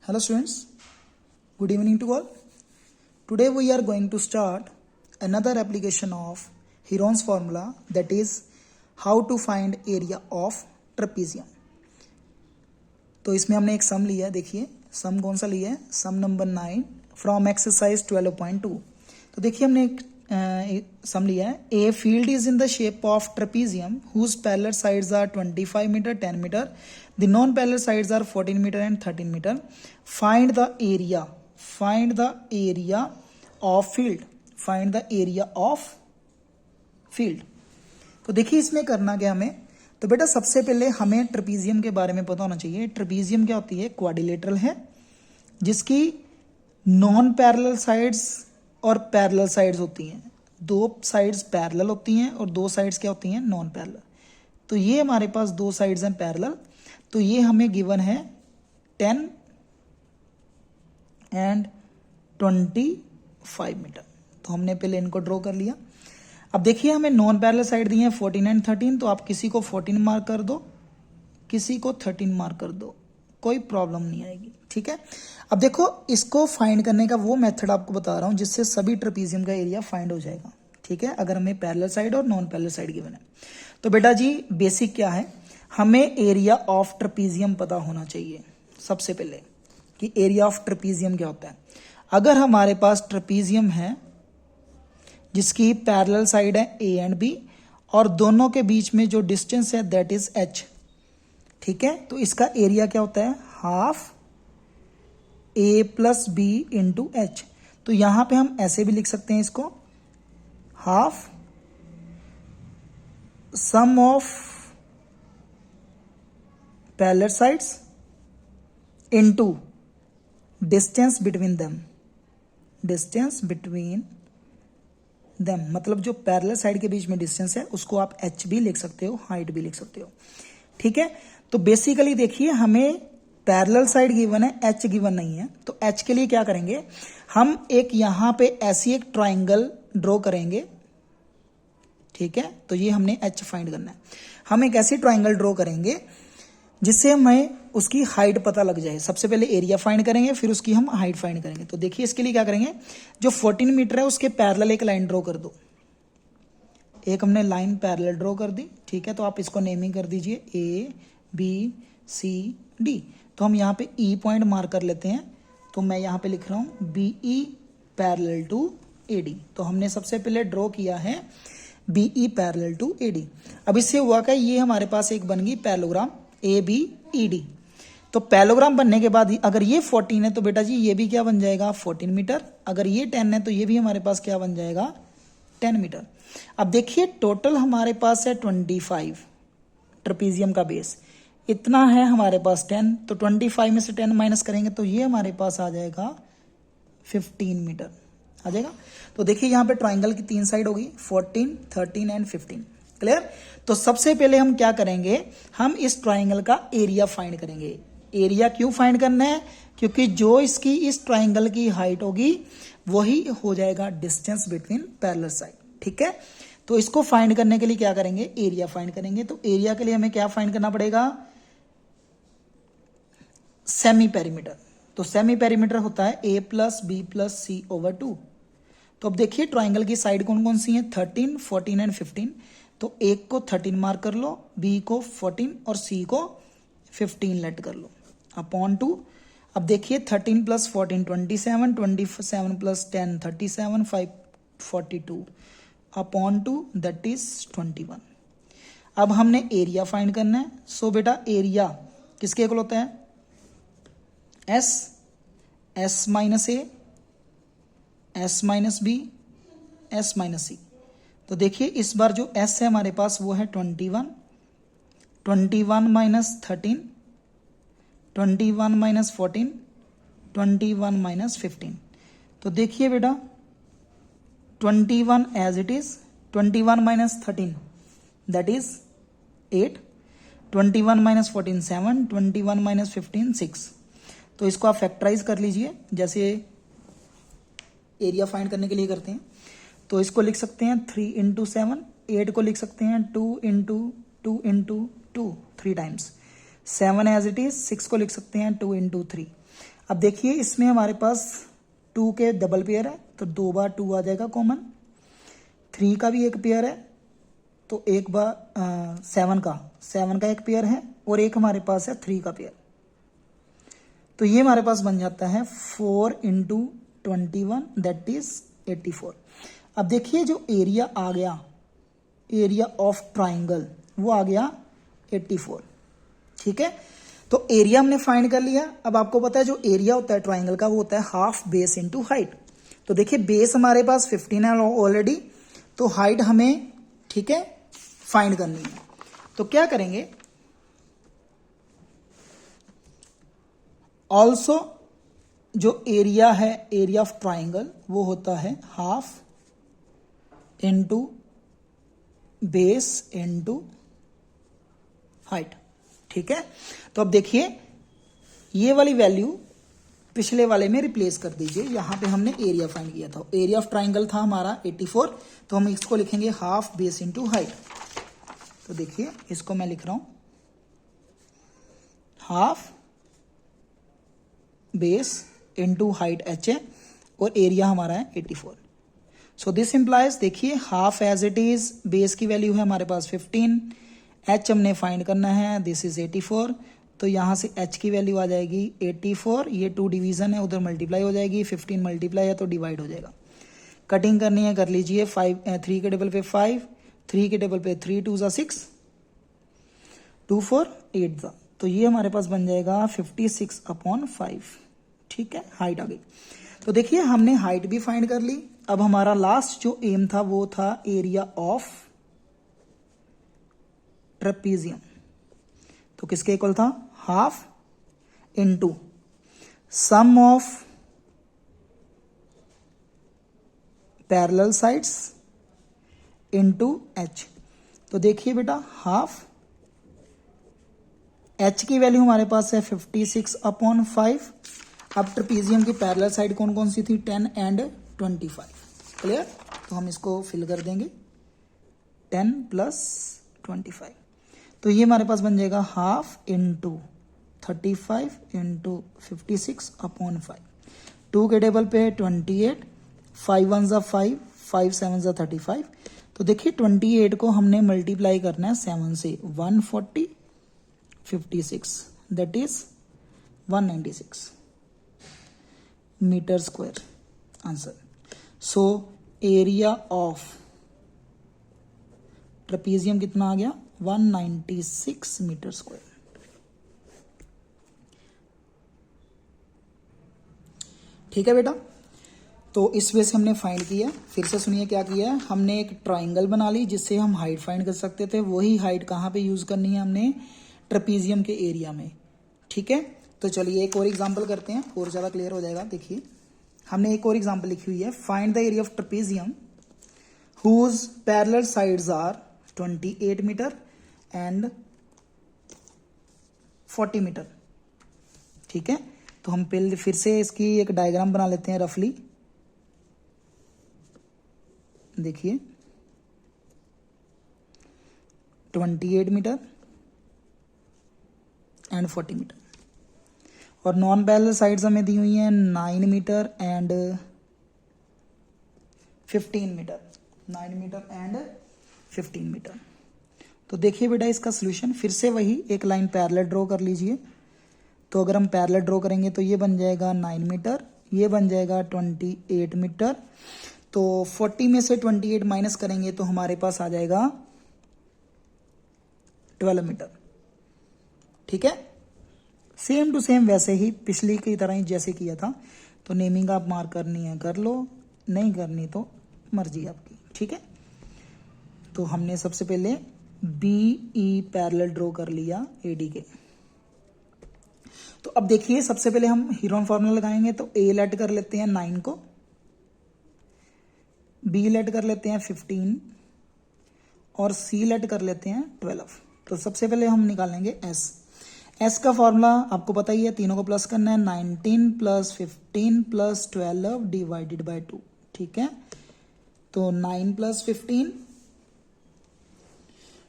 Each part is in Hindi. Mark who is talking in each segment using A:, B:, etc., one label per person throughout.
A: Hello students, good evening to all. Today we are going to start another application of Heron's formula, that is how to find area of trapezium. तो इसमें हमने एक सम लिया है, देखिए सम कौन सा लिया है, सम नंबर 9 फ्रॉम एक्सरसाइज 12.2. तो देखिए हमने एक सम लिया है, a field is in the shape of trapezium whose parallel sides are 25 meter 10 meter, the non parallel sides are 14 meter and 13 meter. Find the area of field, find the area of field. तो देखिए इसमें करना क्या हमें, तो बेटा सबसे पहले हमें ट्रेपीजियम के बारे में पता होना चाहिए. ट्रेपीजियम क्या होती है, क्वाड्रिलेटरल है जिसकी नॉन पैरेलल साइड्स और पैरेलल साइड्स होती हैं. दो साइड्स पैरेलल होती हैं और दो साइड्स क्या होती हैं, नॉन पैरेलल. तो ये हमारे पास दो साइड्स हैं पैरेलल, तो ये हमें गिवन है 10 एंड 25 मीटर. तो हमने पहले इनको ड्रॉ कर लिया. अब देखिए हमें नॉन पैरेलल साइड दी है 14 एंड 13, तो आप किसी को 14 मार्क कर दो, किसी को 13 मार्क कर दो, कोई प्रॉब्लम नहीं आएगी. ठीक है. अब देखो इसको फाइंड करने का वो मेथड आपको बता रहा हूं जिससे सभी ट्रेपीजियम का एरिया फाइंड हो जाएगा. ठीक है, अगर हमें पैरेलल साइड और नॉन पैरेलल साइड गिवन है. तो बेटा जी बेसिक क्या है, हमें एरिया ऑफ ट्रेपीजियम पता होना चाहिए सबसे पहले कि एरिया ऑफ ट्रेपीजियम क्या होता है. अगर हमारे पास ट्रेपीजियम है जिसकी पैरेलल साइड है ए एंड बी और दोनों के बीच में जो डिस्टेंस है दैट इज एच. ठीक है, तो इसका एरिया क्या होता है, हाफ ए प्लस बी इंटू एच. तो यहां पे हम ऐसे भी लिख सकते हैं इसको, half sum of parallel sides into distance between them, distance between them मतलब जो पैरेलल साइड के बीच में डिस्टेंस है उसको आप एच भी लिख सकते हो, हाइट भी लिख सकते हो. ठीक है, तो बेसिकली देखिए हमें पैरेलल साइड गिवन है, एच गिवन नहीं है. तो एच के लिए क्या करेंगे, हम एक यहां पे ऐसी एक ट्राइंगल ड्रॉ करेंगे. ठीक है, तो ये हमने एच फाइंड करना है. हम एक ऐसी ट्राइंगल ड्रॉ करेंगे जिससे हमें उसकी हाइट पता लग जाए. सबसे पहले एरिया फाइंड करेंगे, फिर उसकी हम हाइट फाइंड करेंगे. तो देखिए इसके लिए क्या करेंगे, जो 14 मीटर है उसके पैरेलल एक लाइन ड्रॉ कर दो. एक हमने लाइन पैरेलल ड्रॉ कर दी. ठीक है, तो आप इसको नेमिंग कर दीजिए ए बी सी डी. तो हम यहाँ पे ई पॉइंट मार्क कर लेते हैं. तो मैं यहाँ पे लिख रहा हूं B E parallel to A D. तो हमने सबसे पहले ड्रॉ किया है B E parallel to A D. अब इससे हुआ क्या, ये हमारे पास एक बन गई parallelogram A B E D. तो पैरेललोग्राम बनने के बाद अगर ये 14 है तो बेटा जी ये भी क्या बन जाएगा 14 मीटर. अगर ये 10 है तो ये भी हमारे पास क्या बन जाएगा 10 मीटर. अब देखिए टोटल हमारे पास है 25, ट्रेपीजियम का बेस इतना है हमारे पास 10. तो 25 में से 10 माइनस करेंगे तो ये हमारे पास आ जाएगा 15 मीटर आ जाएगा. तो देखिए यहाँ पे ट्राइंगल की 3 साइड होगी, 14, 13 एंड 15. क्लियर. तो सबसे पहले हम क्या करेंगे, हम इस ट्राइंगल का एरिया फाइंड करेंगे. एरिया क्यों फाइंड करना है, क्योंकि जो इसकी इस ट्राइंगल की हाइट होगी वही हो जाएगा डिस्टेंस बिटवीन पैरेलल साइड. ठीक है, तो इसको फाइंड करने के लिए क्या करेंगे, एरिया फाइंड करेंगे. तो एरिया के लिए हमें क्या फाइंड करना पड़ेगा, सेमी पेरीमीटर. तो सेमी पेरीमीटर होता है ए प्लस बी प्लस सी ओवर 2. तो अब देखिए ट्राइंगल की साइड कौन कौन सी है, 13, 14 एंड 15. तो एक को 13 मार्क कर लो, बी को 14 और सी को 15 लेट कर लो अपॉन 2. अब देखिए 13 plus 14 27, 27 plus 10 37, 5 42 upon 2 that is 21. अब हमने एरिया फाइंड करना है. सो बेटा एरिया किसके इक्वल होता है, s, s minus a, s minus b, s minus c. तो देखिए इस बार जो एस है हमारे पास वो है 21, 21 माइनस 13, 21 माइनस 14, 21 माइनस 15. तो देखिए बेटा 21 as it is, 21 minus 13 that is 8, 21 minus 14 7, 21 minus 15 6. तो इसको आप फैक्टराइज कर लीजिए जैसे एरिया फाइंड करने के लिए करते हैं. तो इसको लिख सकते हैं 3 इंटू 7, 8 को लिख सकते हैं 2 into 2 into 2 3 times, 7 as it is, 6 को लिख सकते हैं 2 इंटू 3। अब देखिए इसमें हमारे पास 2 के डबल पेयर है तो 2 बार 2 आ जाएगा कॉमन। 3 का भी एक पेयर है तो 1 बार 7 का एक पेयर है और एक हमारे पास है 3 का पेयर। तो ये हमारे पास बन जाता है 4 इंटू 21 दैट इज 84। अब देखिए जो एरिया आ गया, एरिया ऑफ ट्राइंगल, वो आ गया 84। ठीक है, तो एरिया हमने फाइंड कर लिया। अब आपको पता है जो एरिया होता है ट्राइंगल का वो होता है हाफ बेस इंटू हाइट। तो देखिए बेस हमारे पास 15 है ऑलरेडी, तो हाइट हमें, ठीक है, फाइंड करनी है। तो क्या करेंगे, ऑल्सो जो एरिया है, एरिया ऑफ ट्राइंगल, वो होता है half into base into height. ठीक है, तो अब देखिए ये वाली वैल्यू पिछले वाले में रिप्लेस कर दीजिए। यहां पे हमने एरिया फाइंड किया था, एरिया ऑफ ट्राइंगल था हमारा 84, तो हम इसको लिखेंगे हाफ बेस इंटू हाइट। तो देखिए इसको मैं लिख रहा हूं half base into height h है और एरिया हमारा है 84। सो दिस इंप्लाइज, देखिए half as it is, base की वैल्यू है हमारे पास 15, h हमने फाइंड करना है, दिस इज 84, तो यहाँ से h की वैल्यू आ जाएगी 84, ये 2 डिवीजन है उधर मल्टीप्लाई हो जाएगी, 15 मल्टीप्लाई है तो डिवाइड हो जाएगा। कटिंग करनी है कर लीजिए, 3 के टेबल पे 5, 3 के टेबल पे 3 2 ज़ा 6, 2 4 8 ज़ा, तो ये हमारे पास बन जाएगा 56/5। ठीक है, हाइट आ गई। तो देखिए हमने हाइट भी फाइंड कर ली। अब हमारा लास्ट जो एम था वो था एरिया ऑफ ट्रेपीजियम। तो किसके इक्वल था, half into sum of parallel sides into H. तो देखिए बेटा हाफ, एच की वैल्यू हमारे पास है 56/5। अब ट्रेपीजियम की पैरेलल साइड कौन कौन सी थी, 10 एंड 25। क्लियर, तो हम इसको फिल कर देंगे 10 प्लस 25। तो ये हमारे पास बन जाएगा हाफ इंटू 35 इंटू 56/5। 2 के टेबल पे 28, 5 1 ज़ा 5, 5 7 ज़ा 35। तो देखिए 28 को हमने मल्टीप्लाई करना है 7 से, 140 56 that is 196 meter square answer. So area of trapezium कितना आ गया, 196 मीटर स्क्वायर। ठीक है बेटा, तो इस वे से हमने फाइंड किया। फिर से सुनिए क्या किया है, हमने एक ट्राइंगल बना ली जिससे हम हाइट फाइंड कर सकते थे। वही हाइट कहाँ पे यूज करनी है, हमने ट्रेपीजियम के एरिया में। ठीक है, तो चलिए एक और एग्जांपल करते हैं और ज़्यादा क्लियर हो जाएगा। देखिए हमने एक और एग्जांपल लिखी हुई है, find the area of trapezium whose parallel sides are 28 meter and 40 meter. ठीक है, तो हम पहले फिर से इसकी एक डायग्राम बना लेते हैं रफली। देखिए 28 मीटर एंड 40 मीटर और नॉन पैरेलल साइड्स हमें दी हुई हैं 9 meter and 15 meter, 9 meter and 15 meter. तो देखिए बेटा इसका सोल्यूशन, फिर से वही एक लाइन पैरेलल ड्रॉ कर लीजिए। तो अगर हम पैरेलल ड्रॉ करेंगे तो ये बन जाएगा 9 मीटर, ये बन जाएगा 28 मीटर। तो 40 में से 28 माइनस करेंगे तो हमारे पास आ जाएगा 12 मीटर। ठीक है, सेम टू सेम वैसे ही पिछली की तरह ही जैसे किया था। तो नेमिंग आप मार्क करनी है कर लो, नहीं करनी तो मर्जी आपकी। ठीक है, तो हमने सबसे पहले BE पैरेलल ड्रॉ कर लिया AD के। तो अब देखिए सबसे पहले हम हीरोन फॉर्मूला लगाएंगे। तो A लेट कर लेते हैं 9 को, B लेट कर लेते हैं 15 और C लेट कर लेते हैं 12। तो सबसे पहले हम निकालेंगे S का फॉर्मूला आपको पता ही है, तीनों को प्लस करना है, 19 प्लस 15 प्लस 12 डिवाइडेड बाय 2। ठीक है, तो 9 प्लस 15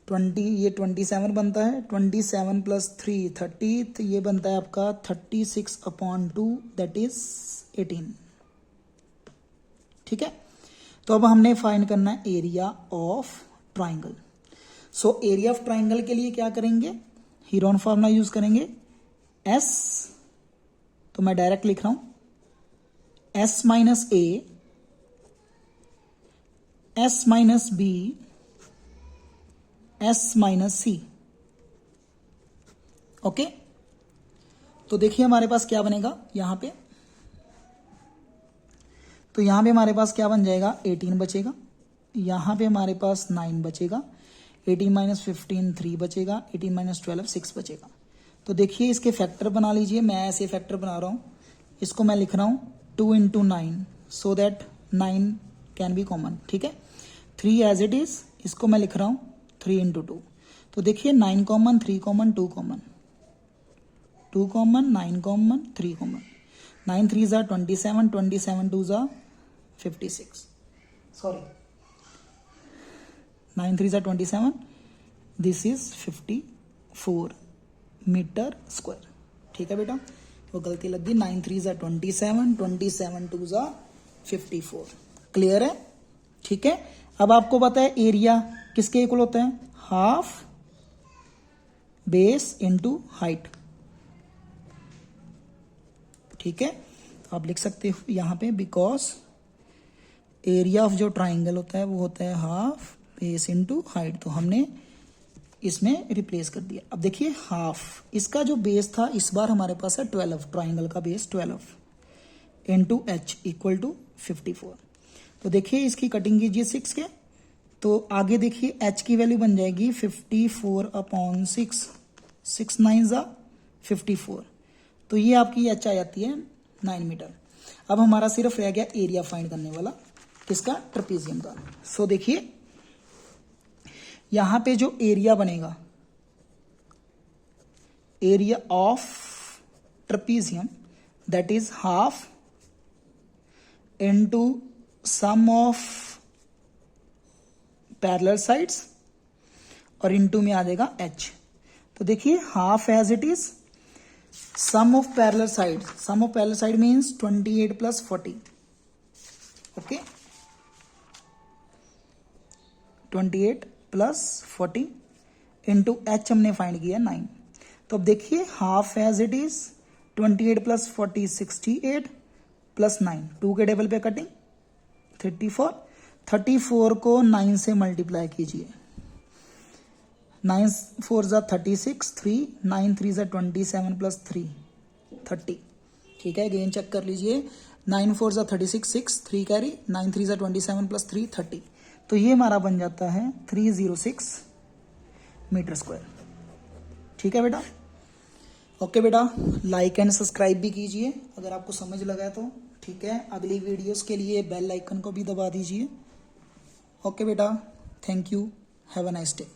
A: 20, ये 27 बनता है, 27 प्लस 3 30, तो ये बनता है आपका 36/2, दैट इज 18। ठीक है, तो अब हमने फाइंड करना है area of triangle. So area of triangle के लिए क्या करेंगे, हीरोन फॉर्मूला यूज करेंगे, एस, तो मैं डायरेक्ट लिख रहा हूं s minus a, s minus b, s minus c. Okay, तो देखिए हमारे पास क्या बनेगा यहां पे, तो यहां पे हमारे पास क्या बन जाएगा, 18 बचेगा, यहां पे हमारे पास 9 बचेगा, 18 माइनस 15 3 बचेगा, 18 माइनस 12 6 बचेगा। तो देखिए इसके फैक्टर बना लीजिए, मैं ऐसे फैक्टर बना रहा हूं, इसको मैं लिख रहा हूं 2 into 9, so that 9 can be common. ठीक है, 3 एज इट इज, इसको मैं लिख रहा हूं 3 इंटू 2, तो देखिए 9 common, 3 common, 2 common, 2 common, 9 common, 3 common, 9 3 ज़ा 27, 27 2 ज़ा 56, सॉरी 9 3 ज़ा 27, दिस इज 54 मीटर स्क्वायर। ठीक है बेटा, वो गलती लग गई, 9 3 ज़ा 27, 27 2 ज़ा 54। क्लियर है? ठीक है, अब आपको पता है एरिया किसके इक्वल होता है, हाफ बेस इनटू हाइट। ठीक है, तो आप लिख सकते हो यहां पे, बिकॉज एरिया ऑफ जो ट्राइंगल होता है वो होता है हाफ बेस इनटू हाइट, तो हमने इसमें रिप्लेस कर दिया। अब देखिए हाफ, इसका जो बेस था इस बार हमारे पास है 12, ट्राइंगल का base 12 into H equal to 54। तो देखिए इसकी कटिंग कीजिए 6 के, तो आगे देखिए एच की वैल्यू बन जाएगी 54/6, 6 9 ज़ा 54, तो ये आपकी एच आ जाती है 9 मीटर। अब हमारा सिर्फ रह गया एरिया फाइंड करने वाला, किसका, ट्रेपेजियम का। सो देखिए यहां पे जो एरिया बनेगा, area of trapezium, that is half into sum of parallel sides और इनटू में आ जाएगा एच। तो देखिए half as it is, sum of parallel side, sum of parallel side means 28 plus 40, okay, 28 plus 40 into H हमने फाइंड किया 9। तो अब देखिए half as it is, 28 plus 40 68 plus 9, 2 के टेबल पे कटिंग 34, 34 को 9 से मल्टीप्लाई कीजिए, 9 4 ज़ा 36, 3 9 3 ज़ा 27 प्लस 3 30। ठीक है, अगेन चेक कर लीजिए, 9 4 ज़ा 36 6 3 कैरी, 9 3 ज़ा 27 प्लस 3 30, तो ये हमारा बन जाता है 306 मीटर स्क्वायर। ठीक है बेटा, ओके बेटा, लाइक एंड सब्सक्राइब भी कीजिए अगर आपको समझ लगा तो। ठीक है, अगली वीडियोस के लिए बेल आइकन को भी दबा दीजिए। ओके बेटा, thank you, have a nice day.